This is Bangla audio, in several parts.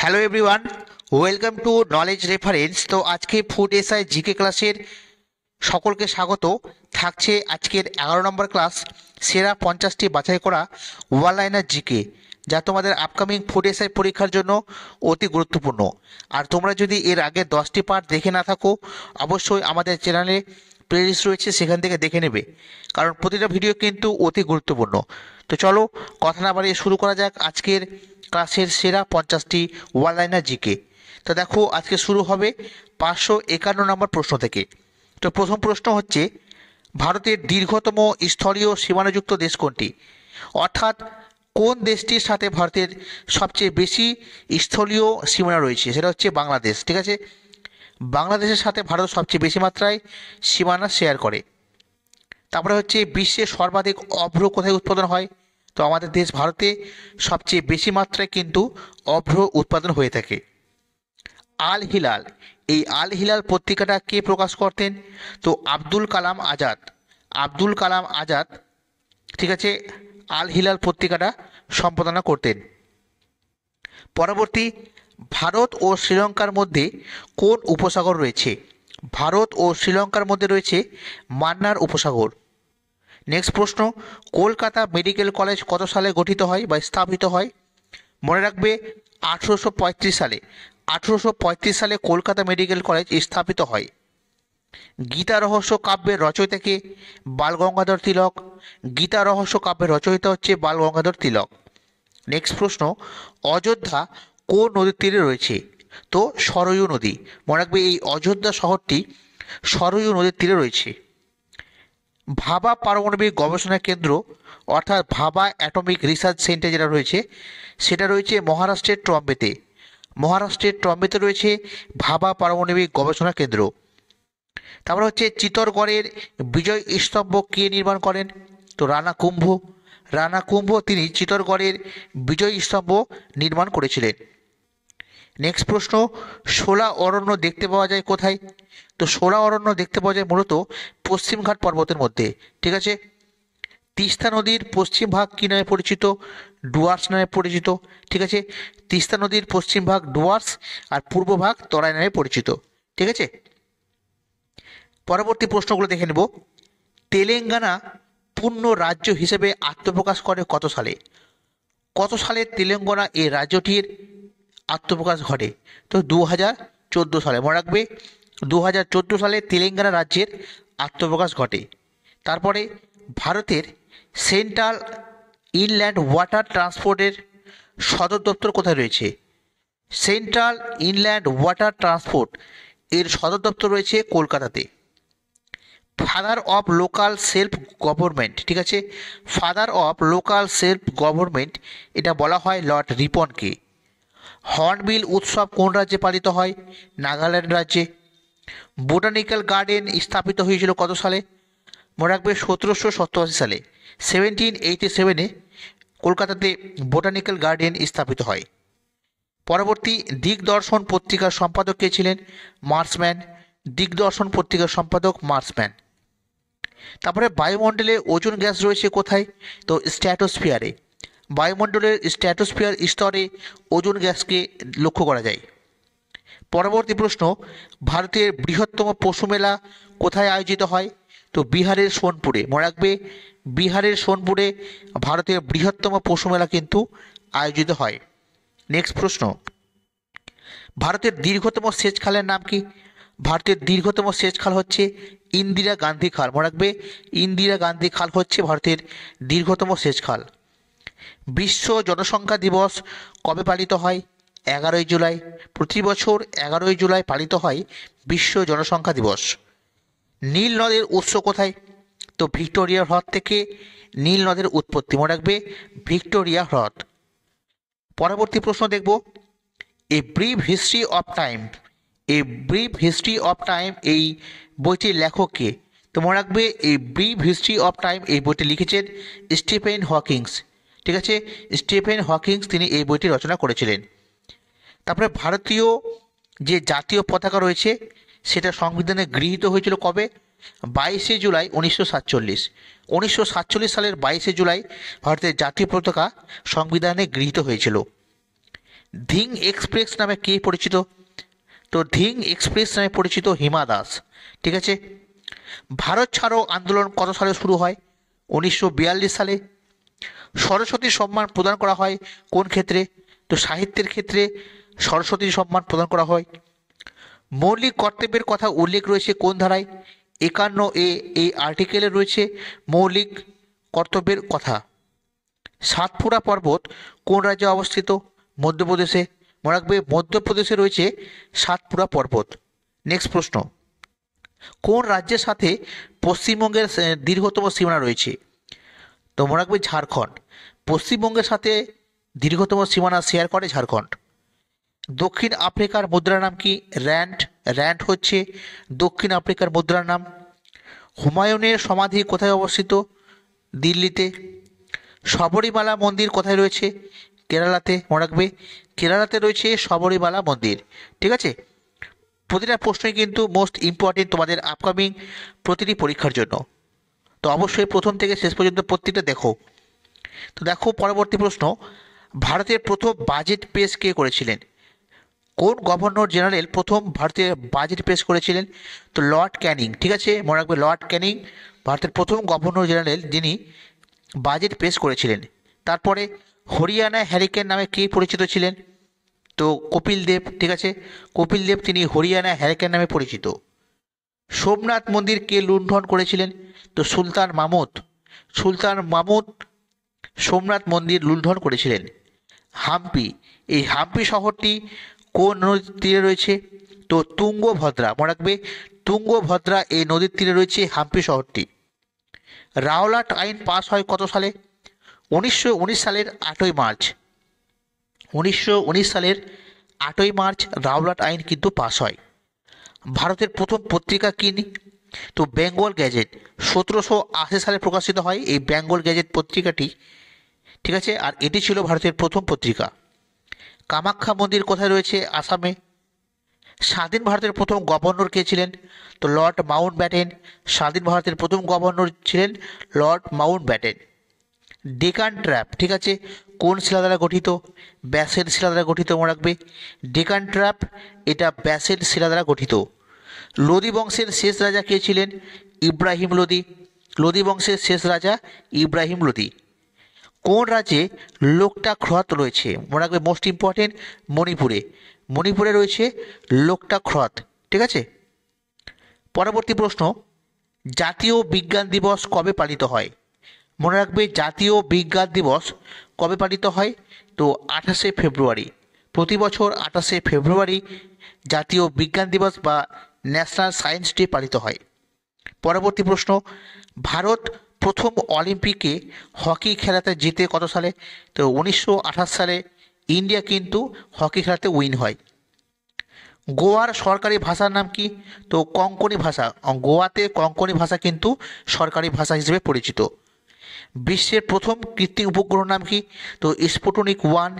Hello everyone, welcome to knowledge reference. তো আজকে ফুড এসআই জিকে ক্লাসের সকলকে স্বাগত। থাকছে আজকের 11 নম্বর ক্লাস, সেরা 50টি বাছাই করা ওয়ান লাইনার জিকে, যা তোমাদের আপকামিং ফুড এসআই পরীক্ষার জন্য অতি গুরুত্বপূর্ণ। আর তোমরা যদি এর আগে 10টি পার্ট দেখে না থাকো, অবশ্যই আমাদের চ্যানেলে প্লেলিস্ট রয়েছে, সেখান থেকে দেখে নেবে, কারণ প্রতিটা ভিডিও কিন্তু অতি গুরুত্বপূর্ণ। তো চলো কথা না বাড়িয়ে শুরু করা যাক আজকের ক্লাসের সেরা 50টি ওয়ান লাইনার জিকে। তো দেখো, আজকে শুরু হবে 551 নম্বর প্রশ্ন থেকে। তো প্রথম প্রশ্ন হচ্ছে, ভারতের দীর্ঘতম স্থলীয় সীমানাযুক্ত দেশ কোনটি? অর্থাৎ কোন দেশটির সাথে ভারতের সবচেয়ে বেশি স্থলীয় সীমানা রয়েছে? সেটা হচ্ছে বাংলাদেশ। ঠিক আছে, বাংলাদেশের সাথে ভারত সবচেয়ে বেশি মাত্রায় সীমানা শেয়ার করে। তারপরে হচ্ছে, বিশ্বের সর্বাধিক অভ্র কোথায় উৎপাদন হয়? তো আমাদের দেশ ভারতে সবচেয়ে বেশি মাত্রায় কিন্তু অভ্র উৎপাদন হয়ে থাকে। আল হিলাল, এই আল হিলাল পত্রিকাটা কে প্রকাশ করতেন? তো আব্দুল কালাম আজাদ। আব্দুল কালাম আজাদ, ঠিক আছে, আল হিলাল পত্রিকাটা সম্পাদনা করতেন। পরবর্তী, ভারত ও শ্রীলঙ্কার মধ্যে কোন উপসাগর রয়েছে? ভারত ও শ্রীলঙ্কার মধ্যে রয়েছে মান্নার উপসাগর। নেক্সট প্রশ্ন, কলকাতা মেডিকেল কলেজ কত সালে গঠিত হয় বা স্থাপিত হয়? মনে রাখবে, 1835 সালে। 1835 সালে কলকাতা মেডিকেল কলেজ স্থাপিত হয়। গীতা রহস্য কাব্যের রচয়িতা কে? বালগঙ্গাধর তিলক। গীতা রহস্য কাব্যের রচয়িতা হচ্ছে বালগঙ্গাধর তিলক। নেক্সট প্রশ্ন, অযোধ্যা কোন নদীর তীরে রয়েছে? তো সরয়ূ নদী। মনে রাখবে, এই অযোধ্যা শহরটি সরয়ূ নদীর তীরে রয়েছে। ভাবা পারমাণবিক গবেষণা কেন্দ্র, অর্থাৎ ভাবা অ্যাটমিক রিসার্চ সেন্টার যেটা রয়েছে, সেটা রয়েছে মহারাষ্ট্রের ট্রম্বেতে। মহারাষ্ট্রের ট্রম্বেতে রয়েছে ভাবা পারমাণবিক গবেষণা কেন্দ্র। তারপর হচ্ছে, চিত্তরগড়ের বিজয় স্তম্ভ কে নির্মাণ করেন? তো রানা কুম্ভ। রানা কুম্ভ তিনি চিত্তরগড়ের বিজয় স্তম্ভ নির্মাণ করেছিলেন। নেক্সট প্রশ্ন, শোলা অরণ্য দেখতে পাওয়া যায় কোথায়? তো শোলা অরণ্য দেখতে পাওয়া যায় মূলত পশ্চিমঘাট পর্বতের মধ্যে। ঠিক আছে, তিস্তা নদীর পশ্চিম ভাগ কী নামে পরিচিত? ডুয়ার্স নামে পরিচিত। ঠিক আছে, তিস্তা নদীর পশ্চিম ভাগ ডুয়ার্স আর পূর্ব ভাগ তরাই নামে পরিচিত। ঠিক আছে, পরবর্তী প্রশ্নগুলো দেখে নেব। তেলেঙ্গানা পূর্ণ রাজ্য হিসেবে আত্মপ্রকাশ করে কত সালে? কত সালে তেলেঙ্গানা এই রাজ্যটির আত্মপ্রকাশ ঘটে? তো 2014 সালে। মনে রাখবে, 2014 সালে তেলেঙ্গানা রাজ্যের আত্মপ্রকাশ ঘটে। তারপরে, ভারতের সেন্ট্রাল ইনল্যান্ড ওয়াটার ট্রান্সপোর্টের সদর দপ্তর কোথায় রয়েছে? সেন্ট্রাল ইনল্যান্ড ওয়াটার ট্রান্সপোর্ট এর সদর দপ্তর রয়েছে কলকাতাতে। Father of local self government, ঠিক আছে, father of local self government এটা বলা হয় লর্ড রিপনকে। হর্নবিল উৎসব কোন রাজ্যে পালিত হয়? নাগাল্যান্ড রাজ্যে। বোটানিক্যাল গার্ডেন স্থাপিত হয়েছিল কত সালে? মনে রাখবে, 1787 সালে। 1787-এ কলকাতাতে বোটানিক্যাল গার্ডেন স্থাপিত হয়। পরবর্তী, দিগদর্শন পত্রিকার সম্পাদক কে ছিলেন? মার্সম্যান। দিগদর্শন পত্রিকার সম্পাদক মার্সম্যান। তারপরে, বায়ুমণ্ডলে ওজোন গ্যাস রয়েছে কোথায়? তো স্ট্র্যাটোস্ফিয়ারে। বায়ুমণ্ডলের স্ট্র্যাটোস্ফিয়ার স্তরে ওজোন গ্যাসকে লক্ষ্য করা যায়। পরবর্তী প্রশ্ন, ভারতের বৃহত্তম পশু মেলা কোথায় আয়োজিত হয়? তো বিহারের সোনপুরে। মনে রাখবে, বিহারের সোনপুরে ভারতের বৃহত্তম পশু মেলা কিন্তু আয়োজিত হয়। নেক্সট প্রশ্ন, ভারতের দীর্ঘতম সেচ খালের নাম কি? ভারতের দীর্ঘতম সেচ খাল হচ্ছে ইন্দিরা গান্ধী খাল। মনে রাখবে, ইন্দিরা গান্ধী খাল হচ্ছে ভারতের দীর্ঘতম সেচ খাল। বিশ্ব জনসংখ্যা দিবস কবে পালিত হয়? 11ই জুলাই। প্রতি বছর 11ই জুলাই পালিত হয় বিশ্ব জনসংখ্যা দিবস। নীল নদের উৎস কোথায়? তো ভিক্টোরিয়া হ্রদ থেকে নীল নদের উৎপত্তি। মনে রাখবে, ভিক্টোরিয়া হ্রদ। পরবর্তী প্রশ্ন দেখব, a brief history of time. A brief history of time এই বইটির লেখক কে? তো মনে রাখবে, এই ব্রিফ হিস্ট্রি অফ টাইম এই বইটি লিখেছেন স্টিফেন হকিংস। ঠিক আছে, স্টিফেন হকিংস তিনি এই বইটি রচনা করেছিলেন। তারপরে, ভারতীয় যে জাতীয় পতাকা রয়েছে সেটা সংবিধানে গৃহীত হয়েছিল কবে? 22শে জুলাই 1947। 1947 সালের 22শে জুলাই ভারতের জাতীয় পতাকা সংবিধানে গৃহীত হয়েছিল। ধিং এক্সপ্রেস নামে কে পরিচিত? তো ধিং এক্সপ্রেস নামে পরিচিত হিমা দাস। ঠিক আছে। ভারত ছাড়ো আন্দোলন কত সালে শুরু হয়? 1942 সালে। সরস্বতী সম্মান প্রদান করা হয় কোন ক্ষেত্রে? তো সাহিত্যের ক্ষেত্রে সরস্বতী সম্মান প্রদান করা হয়। মৌলিক কর্তব্যের কথা উল্লেখ রয়েছে কোন ধারায়? 51A এই আর্টিকেলে রয়েছে মৌলিক কর্তব্যের কথা। সাতপুরা পর্বত কোন রাজ্যে অবস্থিত? মধ্যপ্রদেশে। মনে রাখবে মধ্যপ্রদেশে রয়েছে সাতপুরা পর্বত। নেক্সট প্রশ্ন, কোন রাজ্যের সাথে পশ্চিমবঙ্গের দীর্ঘতম সীমানা রয়েছে? তো মনে রাখবে ঝাড়খণ্ড। পশ্চিমবঙ্গের সাথে দীর্ঘতম সীমানা শেয়ার করে ঝাড়খণ্ড। দক্ষিণ আফ্রিকার মুদ্রার নাম কি? র্যান্ড। র্যান্ড হচ্ছে দক্ষিণ আফ্রিকার মুদ্রার নাম। হুমায়ুনের সমাধি কোথায় অবস্থিত? দিল্লিতে। শবরীমালা মন্দির কোথায় রয়েছে? কেরালাতে। মনে রাখবে কেরালাতে রয়েছে শবরীমালা মন্দির। ঠিক আছে। প্রতিটা প্রশ্নই কিন্তু মোস্ট ইম্পর্টেন্ট তোমাদের আপকামিং প্রতিটি পরীক্ষার জন্য। তো অবশ্যই প্রথম থেকে শেষ পর্যন্ত প্রত্যেকটা দেখো। তো দেখো পরবর্তী প্রশ্ন, ভারতের প্রথম বাজেট পেশ কে করেছিলেন? কোন গভর্নর জেনারেল প্রথম ভারতের বাজেট পেশ করেছিলেন? তো লর্ড ক্যানিং। ঠিক আছে, মনে রাখবে লর্ড ক্যানিং ভারতের প্রথম গভর্নর জেনারেল যিনি বাজেট পেশ করেছিলেন। তারপরে হরিয়ানা হ্যারিকেন নামে কে পরিচিত ছিলেন? তো কপিল দেব। ঠিক আছে, কপিল দেব তিনি হরিয়ানা হ্যারিকেন নামে পরিচিত। সোমনাথ মন্দির কে লুণ্ঠন করেছিলেন? তো সুলতান মাহমুদ। সুলতান মাহমুদ সোমনাথ মন্দির লুণ্ঠন করেছিলেন। হাম্পি, এই হাম্পি শহরটি কোন নদীর তীরে রয়েছে? তো তুঙ্গভদ্রা। মনে রাখবে তুঙ্গভদ্রা এই নদীর তীরে রয়েছে হাম্পি শহরটি। রাওলাট আইন পাস হয় কত সালে? 1919 সালের 8ই মার্চ। 1919 সালের 8ই মার্চ রাওলাট আইন কিন্তু পাস হয়। ভারতের প্রথম পত্রিকা কি? তো বেঙ্গল গ্যাজেট। 1780 সালে প্রকাশিত হয় এই বেঙ্গল গ্যাজেট পত্রিকাটি। ঠিক আছে, আর এটি ছিল ভারতের প্রথম পত্রিকা। কামাখ্যা মন্দির কোথায় রয়েছে? আসামে। স্বাধীন ভারতের প্রথম গভর্নর কে ছিলেন? তো লর্ড মাউন্ট ব্যাটেন। স্বাধীন ভারতের প্রথম গভর্নর ছিলেন Lord Mount Batten. Deccan trap, ঠিক আছে, কোন শিলা দ্বারা গঠিত? ব্যাসেল্ট শিলা দ্বারা গঠিত। মনে রাখবে ডেকান ট্র্যাপ এটা ব্যাসেল্ট শিলা দ্বারা গঠিত। লোদি বংশের শেষ রাজা কে ছিলেন? ইব্রাহিম লোদি। লোদি বংশের শেষ রাজা ইব্রাহিম লোদি। কোন রাজ্যে লোকটাক হ্রদ রয়েছে? মনে রাখবে মোস্ট ইম্পর্টেন্ট মণিপুরে। মণিপুরে রয়েছে লোকটাক হ্রদ। ঠিক আছে। পরবর্তী প্রশ্ন, জাতীয় বিজ্ঞান দিবস কবে পালিত হয়? মনে রাখবে জাতীয় বিজ্ঞান দিবস কবে পালিত হয়? তো 28শে ফেব্রুয়ারি। প্রতি বছর 28শে ফেব্রুয়ারি জাতীয় বিজ্ঞান দিবস বা ন্যাশনাল সায়েন্স ডে পালিত হয়। পরবর্তী প্রশ্ন, ভারত প্রথম অলিম্পিকে হকি খেলাতে জিতে কত সালে? তো 1928 সালে ইন্ডিয়া কিন্তু হকি খেলাতে উইন হয়। গোয়ার সরকারি ভাষার নাম কি? তো কঙ্কনি ভাষা। গোয়াতে কঙ্কনি ভাষা কিন্তু সরকারি ভাষা হিসেবে পরিচিত। বিশ্বের প্রথম কৃত্রিম উপগ্রহ নাম কি? তো স্পুটনিক 1।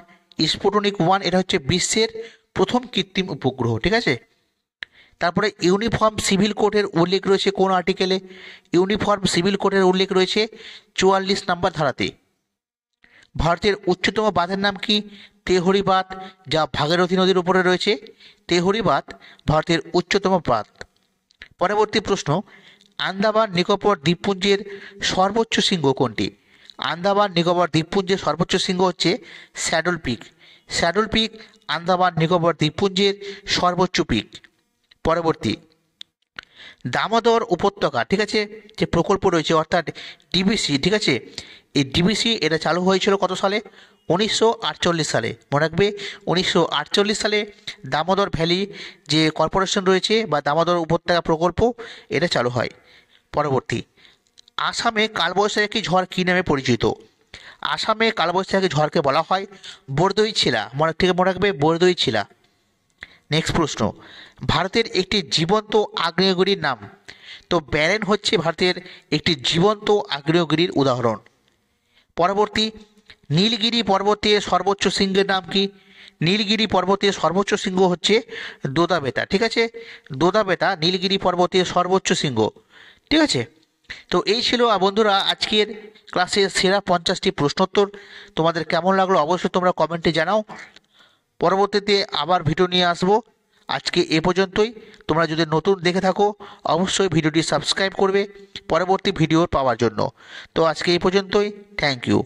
স্পুটনিক 1 এটা হচ্ছে বিশ্বের প্রথম কৃত্রিম উপগ্রহ। ঠিক আছে। তারপরে ইউনিফর্ম সিভিল কোডের উল্লেখ রয়েছে কোন আর্টিকেলে? ইউনিফর্ম সিভিল কোডের উল্লেখ রয়েছে 44 নম্বর ধারাতে। ভারতের উচ্চতম বাঁধের নাম কি? তেহরি বাঁধ, যা ভাগীরথী নদীর উপরে রয়েছে। তেহরি বাঁধ ভারতের উচ্চতম বাঁধ। পরবর্তী প্রশ্ন, আন্দামান নিকোবর দ্বীপপুঞ্জের সর্বোচ্চ শৃঙ্গ কোনটি? আন্দামান নিকোবর দ্বীপপুঞ্জের সর্বোচ্চ শৃঙ্গ হচ্ছে saddle peak. Saddle peak Andaman Nicobar দ্বীপপুঞ্জের সর্বোচ্চ পিক। পরবর্তী, দামোদর উপত্যকা, ঠিক আছে, যে প্রকল্প রয়েছে অর্থাৎ ডিবিসি, ঠিক আছে, এই ডিবিসি এটা চালু হয়েছিল কত সালে? 1948 সালে। মনে রাখবে 1948 সালে দামোদর ভ্যালি যে কর্পোরেশন রয়েছে বা দামোদর উপত্যকা প্রকল্প এটা চালু হয়। পরবর্তী, আসামে কালবৈশাখী ঝড় কী নামে পরিচিত? আসামে কালবৈশাখী ঝড়কে বলা হয় বরদই ছিলা। মনে রাখবে বরদই ছিলা। নেক্সট প্রশ্ন, ভারতের একটি জীবন্ত আগ্নেয়গিরির নাম? তো ব্যারেন হচ্ছে ভারতের একটি জীবন্ত আগ্নেয়গিরির উদাহরণ। পরবর্তী, নীলগিরি পর্বতের সর্বোচ্চ শৃঙ্গের নাম কি? নীলগিরি পর্বতের সর্বোচ্চ শৃঙ্গ হচ্ছে দোদাবেতা। ঠিক আছে, দোদাবেতা নীলগিরি পর্বতের সর্বোচ্চ শৃঙ্গ। ঠিক আছে। তো এই ছিল বন্ধুরা আজকের ক্লাসের সেরা 50টি প্রশ্নোত্তর। তোমাদের কেমন লাগলো অবশ্যই তোমরা কমেন্টে জানাও। পরবর্তীতে আবার ভিডিও নিয়ে আসবো। আজকে এ পর্যন্তই। তোমরা যদি নতুন দেখে থাকো অবশ্যই ভিডিওটি সাবস্ক্রাইব করবে পরবর্তী ভিডিও পাওয়ার জন্য। তো আজকে এই পর্যন্তই। Thank you.